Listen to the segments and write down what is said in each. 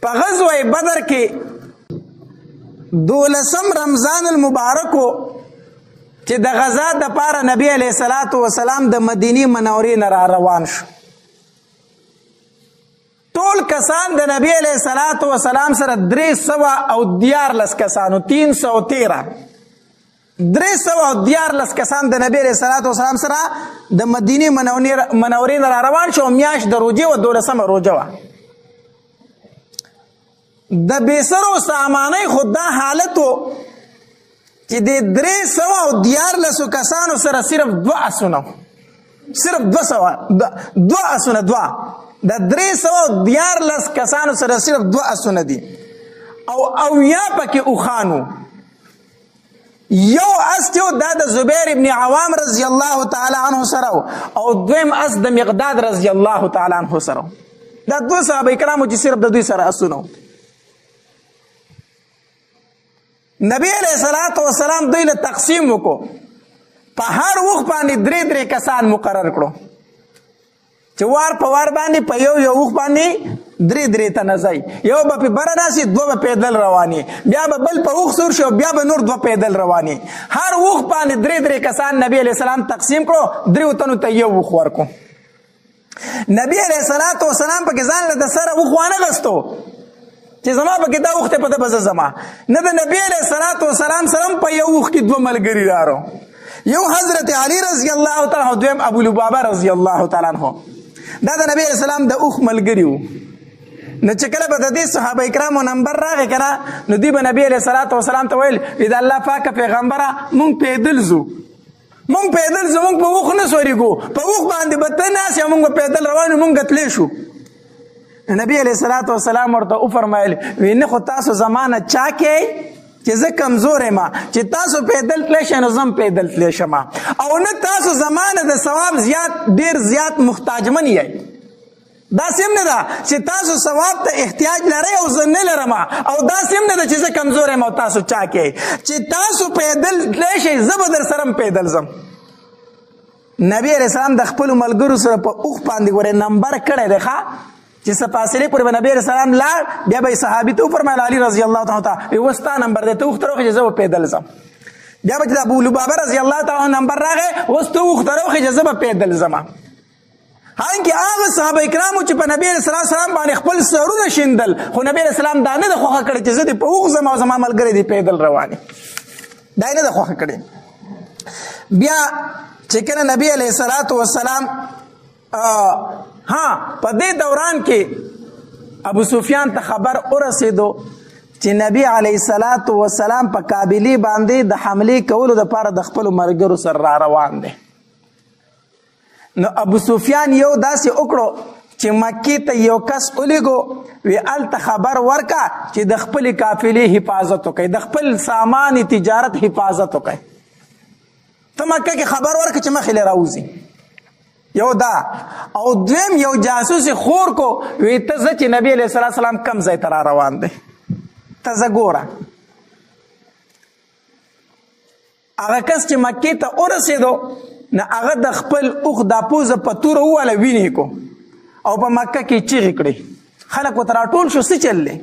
په غزوه بدر کې 12 رمضان المبارک چې د غزا دپاره نبی علیه الصلاة وسلام د مدینې منورې نه را روان شو. ټول کسان د نبی علیه الصلاة وسلام سره 314 کسانو 313 کسان د نبی علیه الصلاة وسلام سره د مدینې منورې نه را روان شو. میاشت د روژې وه 12مه روژه وه. د بېسرو سامانۍ خو دا حالت و چې د 314 کسانو سره صرف 2 اسونه صرف 2 اسونه د 314 کسانو سره صرف 2 اسونه دي او یا پکې اوښانو. یو اس چې دا د زبیر ابن عوام رضی الله تعالی عنه سره او دویم اس د مقداد رضی الله تعالی عنه سره. دا 2 صحابه کرامو چې صرف د دوی سره اسونه. نبی علیہ الصلوۃ والسلام دوی له تقسیم وکړو. په هر وخت باندې 3 کسان مقرر کړو چې وار په وار باندې په یو وخت باندې 3 تنه ځای. یو به په بره راسي 2 به پیدل رواني بیا به بل په وخت سور شو بیا به نور 2 پیدل رواني. هر وخت باندې 3 کسان نبی علیہ السلام تقسیم کړو. 3 تنو ته یو وخت ورکو. نبی علیہ الصلوۃ والسلام په ځان له سره وخت وانه غستو چې زما په کې دا وخت په ده بزه زما نه. د نبی علیه الصلاة والسلام سره په یو وخت کې 2 ملګري رارو. یو حضرت علی رضی الله تعالی عنہ دویم ابو لبابه رضی الله تعالی عنہ. دا د نبی علیه السلام د اوخ ملګري وو. نو چې کله به د دې صحابه کرامو نمبر راغی که نه نو دوی به نبی علیه الصلاة والسلام ته ویل د الله پاکه پیغمبره مونږ پیدل ځو مونږ په اوخ نه سورېږو په اوخ باندې به ته ناست یا مونږ به پیدل روان یو مونږ تللی شو. نبی علیہ الصلوۃ والسلام ورته وفرمایل وینه خو تاسو زمانه چا کې چې زه کمزور یم چې تاسو پیدل تللی شئ نو زه هم پیدل تللی شم او نه تاسو زمانه د ثواب ډیر زیات محتاجمن یئ. داسې هم نه ده چې تاسو ثواب ته احتیاج لرئ او زه نه لرم او داسې هم نه ده چې زه کمزور یم او تاسو چا کې چې تاسو پیدل تللی شئ زه به در سره هم پیدل ځم. نبی علیہ السلام د خپلو ملګرو سره په اوښ باندې ګورې نمبر کړی دی ښه چې څه فاصلې پورې به نبی علیه السلام لاړ بیا به یې صحابي ته وفرمیل علي رضی الله تعالی عنه اوس ستا نمبر دی ته اوښ ته راوخې چې زه به پیدل ځم. بیا به چې د ابو لبابه رضی الله تعالی عنه نمبر راغی اوس ته اوښ ته راوخې چې زه به پیدل ځم. حالانکې هغه صحابه کرامو چې په نبی علیه السلام باندې خپل سرونه شیندل خو نبی علیه السلام دا نه ده خوښه کړې چې زه دې په اوښ ځم او زما ملګری دې پیدل روانې. دا یې نه ده خوښه کړې. بیا چې کله نبی علیه السلام په دې دوران کې ابو سفیان ته خبر ورسېدو چې نبی علیه الصلاة والسلام په قابلې باندې د حملې کولو دپاره د خپلو ملګرو سره را روان دی. نو ابو سفیان یو داسې وکړو چې مکې ته یو کس ولیږو وی هلته خبر ورکه چې د خپلې قافلې حفاظت وکړي د خپل سامان تجارت حفاظت وکړي. ته مکه کې خبر ورکه چې مخې له راوځي. یو دا او دویم یو جاسوس خور کو وی ته زه چې نبی علیه السلام کم ځای ته را روان دی ته زه ګوره. هغه کس چې مکې ته ورسېدو نه هغه د خپل اوښ دا پوزه په توره وواله وینې کو او په مکه کې چیغې کړې. خلک ورته راټول شو څه چل دی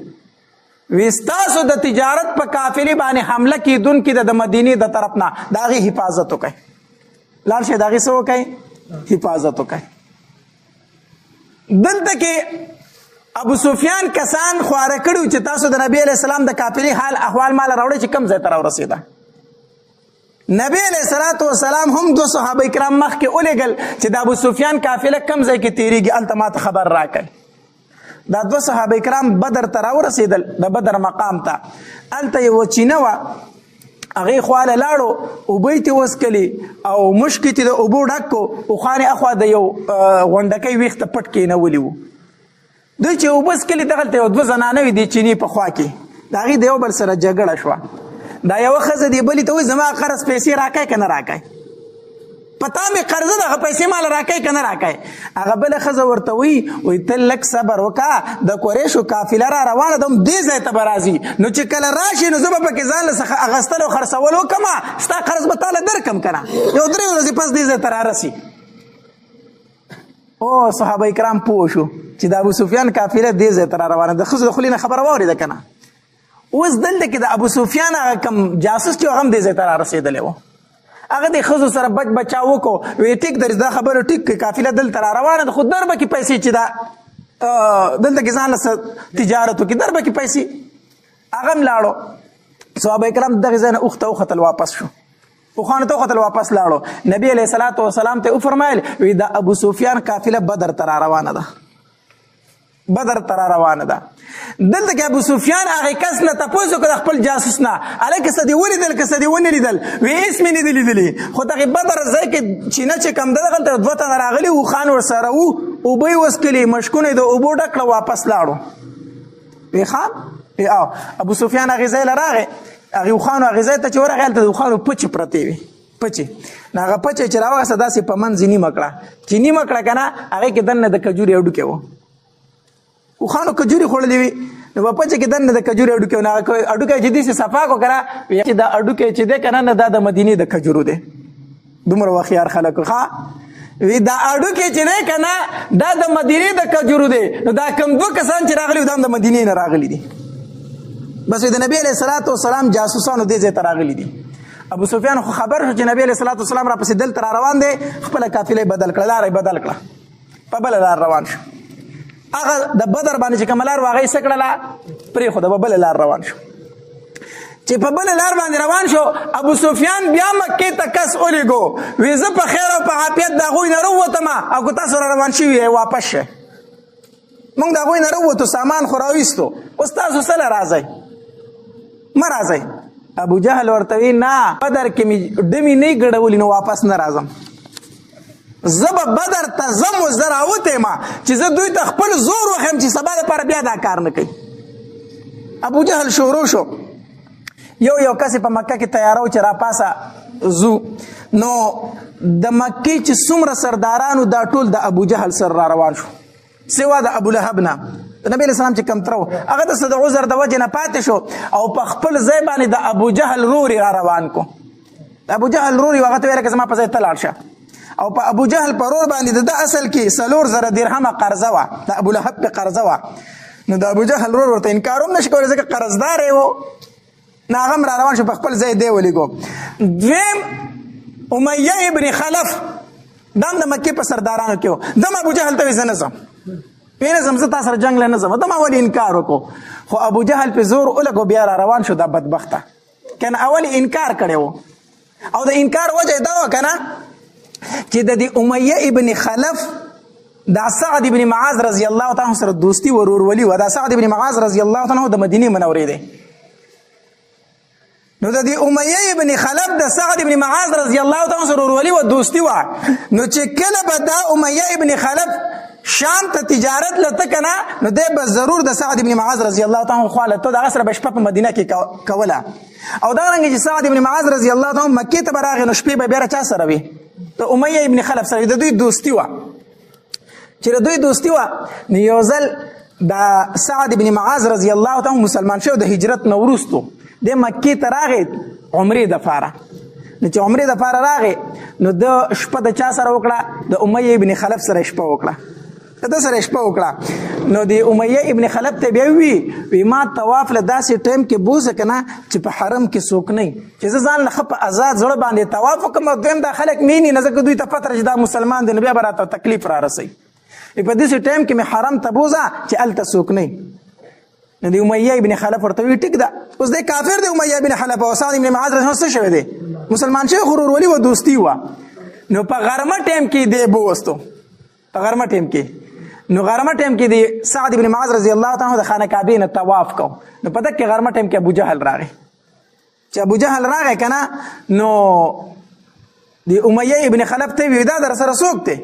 وی ستاسو د تجارت په قافلې باندې حمله کېدونکي د مدینې د طرف نه د هغې حفاظت وکړئ. لاړ شئ د هغې څه وکړئ حفاظت وکړئ. دلته کې ابو سفیان کسان خواره کړي چې تاسو د نبی علیه السلام د قافلې حال احوال ماله راوړئ چې کوم ځای ته راورسېده. نبی علیه الصلاة والسلام هم 2 صحابه کرام مخکې ولېږل چې د ابو سفیان قافله کوم ځای کې تېرېږي هلته ماته خبر راکړئ. دا 2 صحابه کرام بدر ته راورسېدل د بدر مقام ته. هلته یوه چینه وه هغې خواله لاړو اوبه یې ترې وڅکلې او مشک یې د اوبو ډک کړو اوښانې اخوا د یو غونډکۍ ویښته پټ کېنولي وو. دوی چې اوبه څکلې دغلته یو 2 زنانه وې دې چینې په خوا کې د هغې د یو بل سره جګړه شوه. دا یوه ښځه دې بلې ته وایي زما قرض پیسې راکئ که نه راکئ پتا مې قرضه دغه پیسې ماله راکئ که نه راکئ. هغه بله ښځه ورته وایي ته لږ صبر وکړه د قریشو قافله را روانه ده دې ځای ته به راځي نو چې کله راشي نو زه به پکې ځان له څخه اخیستل او خرڅول وکړم ستا قرض به تاله درکړم که نه یو 3 ورځې پس دې ځای ته رارسي. او صحابه کرام پوه شو چې د ابو سفیان قافله دې ځای ته را روانه ده. ښځو د خولې نه خبره واورېده که نه. اوس دلته کې د ابو سفیان هغه کوم جاسوس چې هغه هم دې ځای ته را رسېدلی و. هغه د ښځو سره بچ بچا وکړو. وی ټیک درځ دا خبره ټیک کړې قافله دلته را روانه ده خو در به کې پیسې چې دا دلته کې ځان له تجارت وکړي در به کې پیسې. هغه هم لاړو. صحابه کرام دغه ځای نه اوښته وختل واپس شو. وخانه ته وختل واپس لاړو. نبی علیه الصلاة والسلام ته وفرمایل وی د ابو سفیان قافله بدر ته را روانه ده. بدر ته را روانه ده. دلته کې ابو سفیان هغه کس نه تپوس وکړ خپل جاسوس نه هلکه څه دې ولیدل که څه دې ونه لیدل. وی هېڅ مې نه دي لیدلي خو دغې بدر ځای کې چینه چې کوم ده دغلته دوه تنه راغلي وو خان ورسره وو اوبه یې وڅکلې مشکونه یې د اوبو ډک کړه واپس لاړو. وی خان وی او ابو سفیان هغې ځای له راغی هغې اوښانو هغې ځای ته چې ورغی هلته د اوښانو پچې پرتې وي پچې نو هغه پچې چې راوغسته داسې په منځ یې نیمه کړه چې نیمه کړه که نه هغې کې دننه د کجورې هډوکې وو. اوښانو کجورې خوړلې وي نو په پچه کې دننه د کجورې هډوکې وو. نو هغه هډوکی چې داسې صفا کړو که نه چې دا هډوکی چې دی که نه دا د مدینې د کجورو دی. دومره وخیار خلک ښه وی دا هډوکی چې دی که نه دا د مدینې د کجورو دی. نو دا کوم دوه کسان چې راغلي دا هم د مدینې نه راغلي دي. بس د نبی علیه الصلاة والسلام جاسوسانو دې ځای ته راغلي دي. ابو سفیان خو خبر شو چې نبی علیه الصلاة والسلام را پسې دلته را روان دی خپله قافله بدل کړه لاره یې بدل کړه په بله لار روان شو. هغه د بدر باندې چې کومه لار وه هغه یې څه کړله پرېښوده په بله لار روان شو. چې په بله لار باندې روان شو ابو سفیان بیا مکې ته کس ولېږو وی زه په خیر او په عافیت د هغوی نه راووتم او که تاسو را روان شوي یې واپس شئ. موږ د هغوی نه راووتو سامان خو راویستو اوس تاسو څه له راځئ مه راځئ. ابو جهل ورته وی نه بدر کې مې ډمې نه ګډولي نو واپس نه راځم. زه به بدر ته ځم اوس زه راوتی یم چې زه دوی ته خپل زور وښیم چې سبا دپاره بیا دا کار نه کوي. ابو جهل شروع شو یو کس په مکه کې تیاره و چې راپاسه ځو نو د مکې چې څومره سردارانو دا ټول د ابو جهل سره را روان شو سوا د ابو لهب نه. د نبی علیه السلام چې کم تره و هغه داسې د عذر د وجې نه پاتې شو او په خپل ځای باندې د ابو جهل رور را روان کو. د ابو جهل رور یې هغه ته ویل که زما په ځای ته لاړ شه او په ابو جهل په رور باندې د اصل کې 4,000 درهمه قرضه وه د ابو لهب پې قرضه وه. نو د ابو جهل رور ورته انکار هم نشي کولی ځکه قرضدار یې و. نو هغه هم را روان شو په خپل ځای دی ولېږو. دویم امیه ابن خلف دا هم د مکې په سردارانو کې و. دم ابو جهل ته وایي زه نه ځم نه ځم زه تا سره جنګ له نه ځم. دم اول انکار وکړو خو ابو جهل پې زور ولګو بیا را روان شو دا بدبخته که نه اول انکار کړی و او د انکار وجه دا وه که نه چې د دې امیه ابن خلف دا سعد ابن معاذ رضی الله تعالی سره دوستی ورورولي وه. دا سعد ابن معاذ رضی الله تعالی د مدینې منورې دی. نو د دې امیه ابن خلف د سعد ابن معاذ رضی الله تعالی سره ورورولي وه دوستی وه. نو چې کله به دا امیه ابن خلف شام ته تجارت لته که نه نو دی به ضرور د سعد ابن معاذ رضی الله تعالی خوا لته د هغه سره به شپه په مدینه کې کوله. او دغرنګې چې سعد ابن معاذ رضی الله تعالی مکې ته به راغی نو شپې به بیا چا سره وي د امیه ابن خلف سره د دوی دوستي وه. چې د دوی دوستي وه نو یو ځل د سعد ابن معاذ رضی الله تعالی مسلمان شو د هجرت نه وروستو د مکې ته راغی عمرې دپاره. نو چې عمرې دپاره راغی نو د شپه د چا سره وکړه د امیه ابن خلف سره شپه وکړه د سره شپه وکړه. نو د امیه ابن خلف ته بیا وی ما طواف له داسې ټایم کې بوزه که نه چې په حرم کې څوک نه چې زه ځان له ښه په آزاد زړه باندې طواف وکړم او دویم دا خلک مینې نه ځکه دوی ته پته چې دا مسلمان دی نو بیا به راته تکلیف را رسوي. په داسې ټایم کې مې حرم ته بوزه چې هلته څوک نه. نو د امیه ابن خلف ورته وی ټیک ده اوس دی کافر دی امیه ابن خلف او سعد ابن معاذ رضی الله څه شوی دی مسلمان شوی خو ورورولي و دوستي وه. نو په غرمه ټایم کې دی بوستو په غرمه ټایم کې نو غرمه ټایم کې د سعد ابن معاذ رضی الله تعالی د خانه کعبې نه طواف کو. نو په دغه غرمه ټایم کې ابو جهل راغی. چې ابو جهل راغی که نه نو د امیه ابن خلف ته وی دا در سره څوک دی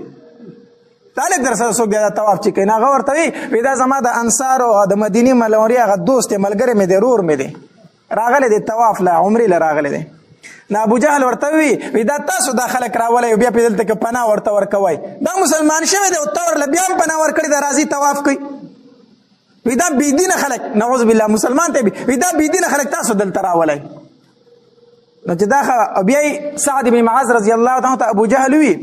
طالب در سره څوک دی دا طواف چې کوي. نو هغه ورته وی دا زما د انصارو د مدینې منورې هغه دوست دی ملګری مې دی رور مې دی راغلی دی طواف له عمرې له راغلی دی. نو ابو جهل ورته وی دا تاسو دا خلک راولئ بیا پې دلته کې پناه ورته ورکوئ دا مسلمان شوی دی او تا ورله بیا هم پناه ورکړې ده راځي طواف کوي. وی دا بېدینه خلک نعوذ بالله مسلمان ته وی دا بېدینه خلک تاسو دلته راولئ. نو چې دا بیا سعد بن معاذ رضی الله تعالی ته ابو جهل وی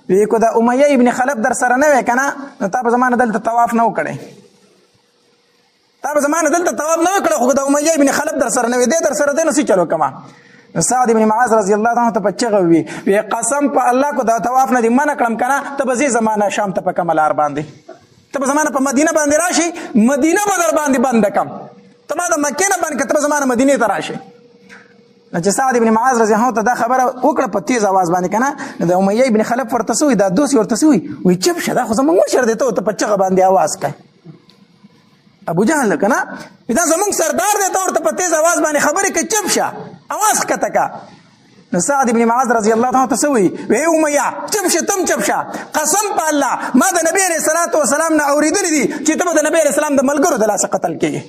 وی کو د امیه ابن خلف در سره نه وای کنه نو تا په زمانه دلته طواف نه وکړي تا په زمانه دلته طواف نه وکړي خو د امیه ابن خلف در سره نه وای دې در سره دې نو څه چلو کما سعد ابن معاذ رضی الله عنه ته پچغه وی قسم په الله کو د طواف نه دی منع کړم کنه ته به زمانه شام ته په کملار باندې ته په زمانه په مدینه باندې راشي مدینه به در باندې بند کم ته ما د مکې نه باندې ته په زمانه مدینه ته راشي چې سعد ابن معاذ رضی الله عنه ته دا خبره وکړه په تیز आवाज باندې کنه د امیه ابن خلف ورته سوی دا دوسی ورته سوی وی چپ شه دا خو زمونږ مشر دی ته په چغه باندې आवाज کوي ابو جهل کنه دا زمونږ سردار دی ته ورته په تیز आवाज باندې خبرې کوي چپ شه आवाज کته کا نو سعد ابن معاذ رضی الله عنه ته سوی وی امیه چپ شه تم چپ شه قسم په الله ما د نبی علیہ الصلوۃ والسلام نه اوریدل دي چې ته د نبی علیہ السلام د ملګرو د لاس قتل کیږي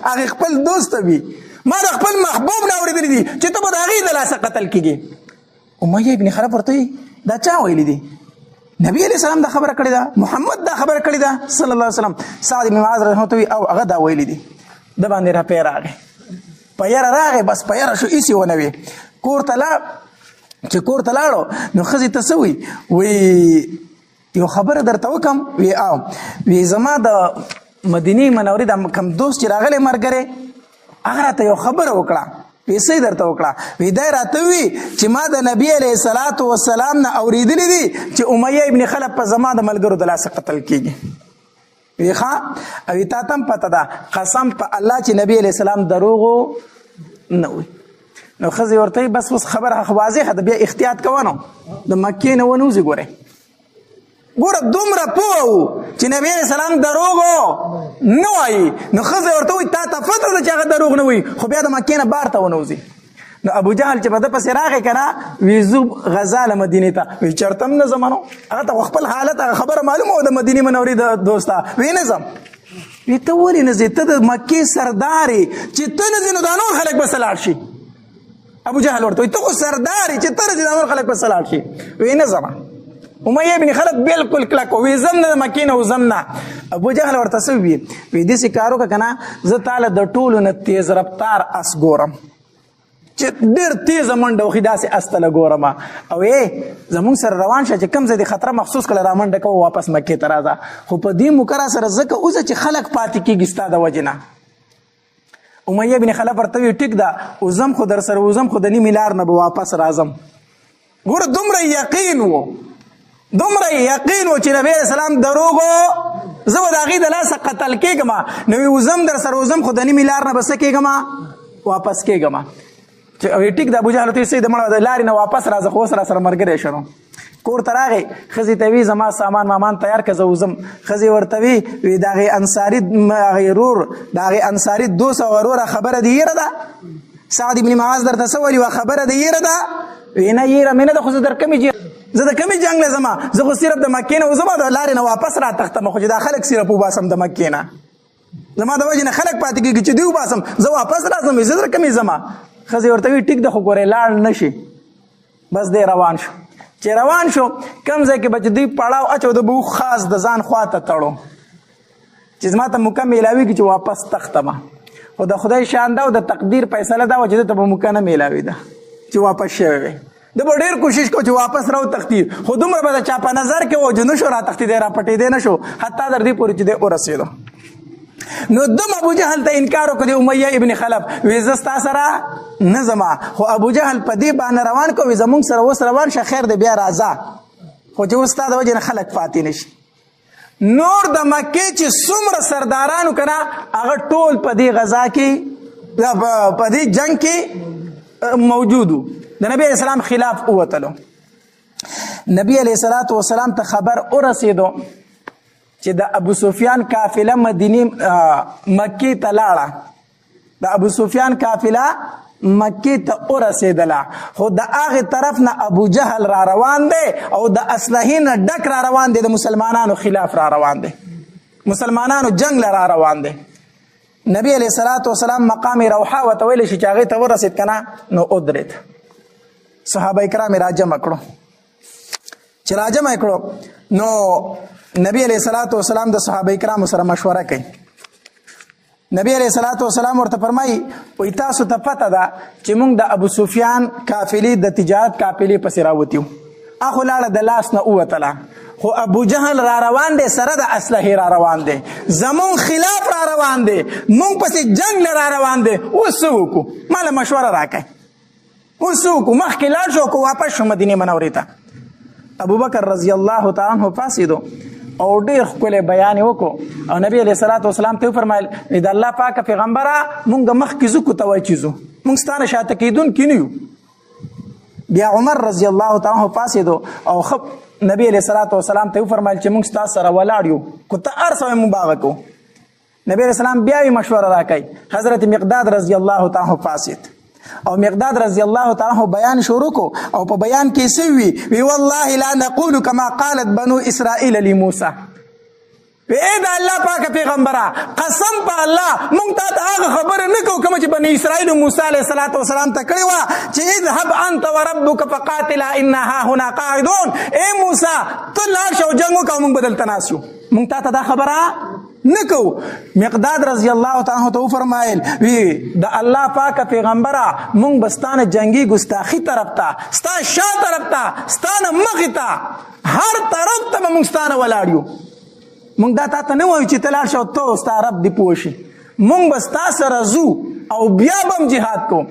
هغه خپل دوست وي ما د خپل محبوب نه اوریدل دي چې ته به د هغې د لاسه قتل کېږي امیه ابن خلف ورته دا چا ویلي دي نبی علیہ السلام دا خبره کړې ده محمد دا خبره کړې ده صلی الله علیه وسلم سعد بن معاذ رحمه الله او هغه دا ویلي دي د باندې را پیر راغی په یاره راغی بس په یاره شو ایسې ونه وي کور ته چې کور ته لاړو نو ښځې ته څه وی یو خبره درته وکم وی زما د مدینې منورې د کم دوست چې راغلی ملګری هغه راته یو خبره وکړه پیسې درته وکړه وی دی راته وي چې ما د نبی علیه الصلاۃ والسلام نه اورېدلي دي چې امیه ابن خلف په زما د ملګرو د لاسه قتل کېږي وی ښه او تا ته هم پته ده قسم په الله چې نبی علیه السلام دروغ نه وي نو ښځې ورته بس اوس خبره واضحه ده بیا احتیاط کوه نو د مکې نه ونوځي ګوره دومره پوه و چې نبی علیه السلام دروغ نه وایي نو ښځې ورته وایي تا ته پته ده چې هغه دروغ نه وایي خو بیا د مکې نه بار ته ونوځي نو ابو جهل چې په ده پسې راغی که نه وی زو غزا له مدینې ته وی چېرته هم نه ځم نو هغه ته خپل حالت هغه خبره معلومه وه د مدینې منورې د دوسته وی نه ځم وی ته ولې نه ځې ته د مکې سردار یې چې ته نه ځې نو دا نور خلک به څه لاړ شي ابو جهل ورته وایي ته خو سردار یې چې ته نه ځې دا نور خلک به څه لاړ شي وی نه ځم امیه ابن خلف بالکل کلک وی زم نه د مکې نه وزم نه ابو جهل ورته څه وي داسې کار وکړه که نه زه تاله د ټولو نه تیز رفتار اس ګورم چې ډېر تیزه منډه وخي داسې اس ته له ګورم او زمونږ سره روان شه چې کوم ځای د خطره محسوس کړه را منډه کوه واپس مکې ته راځه خو په دې موکره سره ځکه اوسه چې خلک پاتې کېږي ستا د وجې نه امیه ابن خلف ورته وي ټیک ده وزم خو در سره وزم خو د نیمې لار نه به واپس راځم ګوره دومره یقین و دومره یقین و چې نبی علیہ السلام دروغ زه به د هغې د لاسه قتل کېږم نو وزم در سره وزم خو د نیمې لار نه به څه کېږم واپس کېږم چې ټیک د ابوجهل ته یې د مړه د لارې نه واپس راځه خو اوس را سره ملګری شه نو کور ته راغی ښځې ته وي زما سامان مامان تیار که زه وزم ښځې ورته وي د هغې انصاري هغې رور د هغې انصاري دوست او وروره خبره د یېره ده سعد بن معاذ درته څه ویلي وه خبره د یېره ده وی نه یېره مې نه ده خو زه در زه د کمې جنګ نه ځم زه خو صرف د مکې نه وځم د لارې نه واپس را تښتم خو چې دا خلک صرف وباسم د مکې نه زما د وجې نه خلک پاتې کېږي چې دوی وباسم زه واپس راځم زه در کمې ځم ښځې ورته وي ټیک ده خو ګورې لاړ نه شي بس دی روان شو چې روان شو کوم ځای کې به چې دوی پړاو اچو د به خاص د ځان خوا ته تړو چې زما ته موقع میلاوېږي چې واپس تښتمه خو د خدای شان ده او د تقدیر فیصله دا وه چې ده ته به موقع نه میلاوېده چې واپس شوی وی ده به ډېر کوشش کو چې واپس راو تښتي خو دومره به د چا په نظر کې و چې نه شو را تښتېدی را پټېدی نه شو حتی در دې پورې چې دی ورسېدو نو دم ابو جهل ته انکار وکړ د امیه ابن خلف وی زه ستا سره نه ځم خو ابو جهل په دې باندې روان کو وی زمونږ سره اوس روان شه خیر دی بیا راځه خو چې اوس ستا د وجې نه خلک پاتې نه شي نور د مکې چې څومره سردارانو که نه هغه ټول په دې غزا کې په دې جنګ کې موجود و د نبی علیہ السلام خلاف اوتلو نبی علیہ السلام ته خبر ورسېدو چې د ابو سفیان قافله مکې ته لاړه د ابو سفیان قافله مکې ته ورسېدله خو د هغې طرف نه ابو جهل را روان دی او د اسلحې نه ډک را روان دی د مسلمانانو خلاف را روان دی مسلمانانو جنگ را روان دی نبی علیہ السلام مقام روحا ورته ویلی شي چې هغې ته ورسېد که نه نو ودرېد صحابه کرام را جمع کړو چې را جمع کړو نو نبی علیہ السلام د صحابه کرامو سره مشوره کوي نبی علیہ السلام ورته فرمایي وایي تاسو ته پته ده چې موږ د ابو سفیان قافلې د تجارت قافلې پسې راوتي اخو لاړه د لاس نه ووتله خو ابو جهل را روان دی سره د اسلحې را روان دی زمون خلاف را روان دی مونږ پسې جنگ را روان دی اوس څه وکړو ما له مشوره راکړئ اوس څه وکړو مخکې لاړ شو که واپس شو مدینې منورې ته ابوبکر رضی الله تعالی عنه پاڅېدو او ډېر ښکلی بیان یې وکړو او نبي علیه الصلاة وسلام ته وفرمایل د الله پاکه پیغمبره مونږ مخکې ځو که ته وایې چې ځو مونږ ستا نه شاته کېدونکي نه یو بیا عمر رضی الله تعالی عنه پاڅېدو او ښه نبي علیه الصلاة وسلام ته وفرمایل چې مونږ ستا سره ولاړ یو که ته هر څه وایې مونږ به هغه کوو نبي علیه السلام بیا یې مشوره راکوي حضرت مقداد رضی الله تعالی عنه پاڅېد او مقداد رضی الله تعالی عنہ بیان شروع کو او په بیان کې څه وی والله لا نقول كما قالت بنو اسرائيل لموسى اے دا الله پاک پیغمبره قسم په الله مونږ ته هغه خبره نه کوو کوم چې بني اسرائیل موسی علیه الصلاۃ والسلام ته کړی و چې اذهب انت وربك فقاتلا انها هنا قاعدون اے موسی ته لاړ شو جنگ وکړو مونږ بدل تناسو مونږ ته دا خبره نه کوو مقداد رضی الله تعالی عنہ فرمایل وی د الله پاک پیغمبره مونږ بستانه جنگي ګستاخی طرف ته ستا شا طرف ته ستانه مخ ته هر طرف ته مونږ ستانه ولاړیو مونږ دا تاسو نه وایو چې تلار شو ته ستا رب دی پوښي مونږ بس تاسو سره زو او بیا بم جهاد کو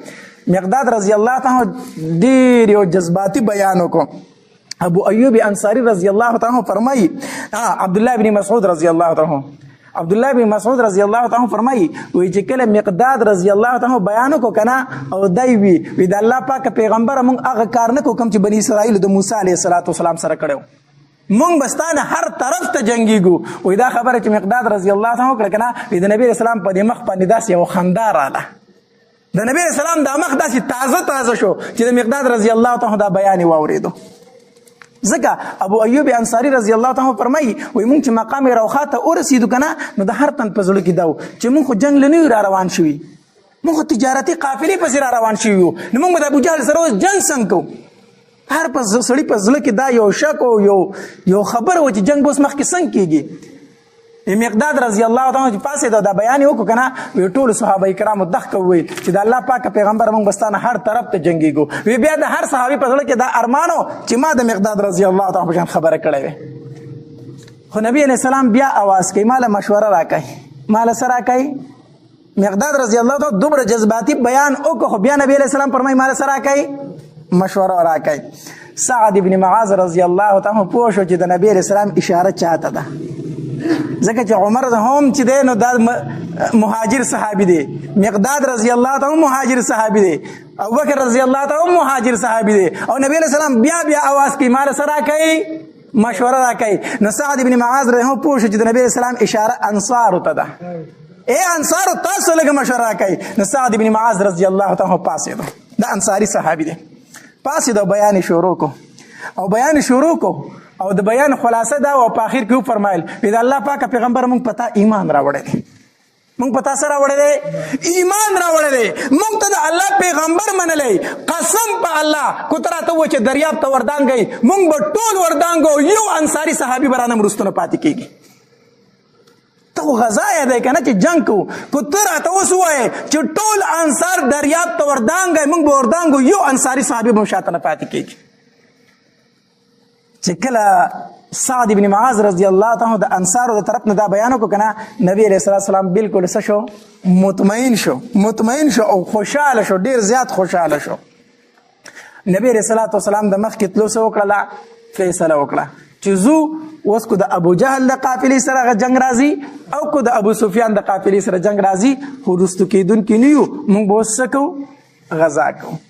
مقداد رضی الله تعالی ډیر یو جذباتي بیان وکړو ابو ایوب انصاری رضی الله تعالی فرمایي عبد الله بن مسعود رضی الله تعالی عبد الله بن مسعود رضی الله تعالی فرمایي وی چې کله مقداد رضی الله تعالی بیان کو کنه او دای وی د الله پاک پیغمبر مونږ هغه کار نه کو کوم چې بنی اسرائیل د موسی علیه السلام سره کړو مونږ بستانه هر طرف ته جنگیږو وای دا خبره چې مقداد رضی الله تعالی وکړه کنه د نبی رسول الله په دې مخ باندې داسې یو خندا رااله د نبی رسول الله د مخ داسې تازه شو چې د مقداد رضی الله تعالی دا بیان واوریدو ځکه ابو ایوب انصاری رضی الله تعالی فرمایي وای مونږ چې مقام روخه ته ورسېدو کنه نو د هر تن په زړه کې دا چې مونږ خو جنگ لنی را روان شوي مونږ تجارتي قافلې پسې را روان شوي نو مونږ د ابو جهل سره جنگ څنګه کوو هر په سړی په زړه کې دا یو شک او یو خبر و چې جنگ اوس مخکې څنګه کېږي مقداد رضی الله تعالی پاسې دا بیان وکړو کنه وی ټول صحابه کرامو دغه کوي چې د الله پاک پیغمبر موږ بستانه هر طرف ته جنگيږو وی بیا د هر صحابي په زړه کې دا ارمانو چې ما د مقداد رضی الله تعالی په خبره کړې وي خو نبی علیہ السلام بیا आवाज کوي مال مشوره راکړي مال سره راکړي مقداد رضی الله تعالی دومره جذباتي بیان وکړو بیا نبی علیہ السلام فرمایي مال سره راکړي مشوره راکړي سعد ابن معاذ رضی الله تعالی پوه شو چې د نبی رسول الله اشاره چاته ده ځکه چې عمر هم چې دی نو دا مهاجر صحابي دی مقداد رضی الله تعالی مهاجر صحابي دی ابوبکر رضی الله تعالی مهاجر صحابي دی او نبی رسول الله بیا आवाज کوي مال سره راکړي مشوره راکړي نو سعد ابن معاذ هم پوه شو چې د نبی رسول الله اشاره انصار ته ده اے انصار تاسو لږه مشوره راکړي نو سعد ابن معاذ رضی الله تعالی پاسې دا انصاری صحابي دی پاسې د بیان شروع کو او بیان شروع کو او د بیان خلاصه دا او په اخر کې فرمایل د الله پاک پیغمبر مونږ پتا ایمان راوړی مونږ پتا سره راوړی ایمان راوړی مونږ ته د الله پیغمبر منلې قسم په الله کو تراته و چې دریاب ته وردانګي مونږ به ټول وردانګو یو انصاری صحابي برانه مرستونه پاتې کیږي ته غزا یې ده کنه چې جنگ کو تراته وسوي چې ټول انصار دریاب ته وردانګي مونږ به وردانګو یو انصاری صحابي به شاته نه پاتې کیږي چې کله سعد ابن معاذ رضی الله تعالی د انصارو د طرف نه دا بیان وکړ کنه نبی علیہ السلام بالکل څه شو مطمئن شو او خوشاله شو ډیر زیات خوشاله شو نبی علیہ السلام د مخ کې تلو سو وکړه فیصله وکړه چې زو اوس کو د ابو جهل د قافلې سره جنگ راځي او کو د ابو سفیان د قافلې سره جنگ راځي خو رستو کېدون کې نیو موږ به وسکو غزا کوو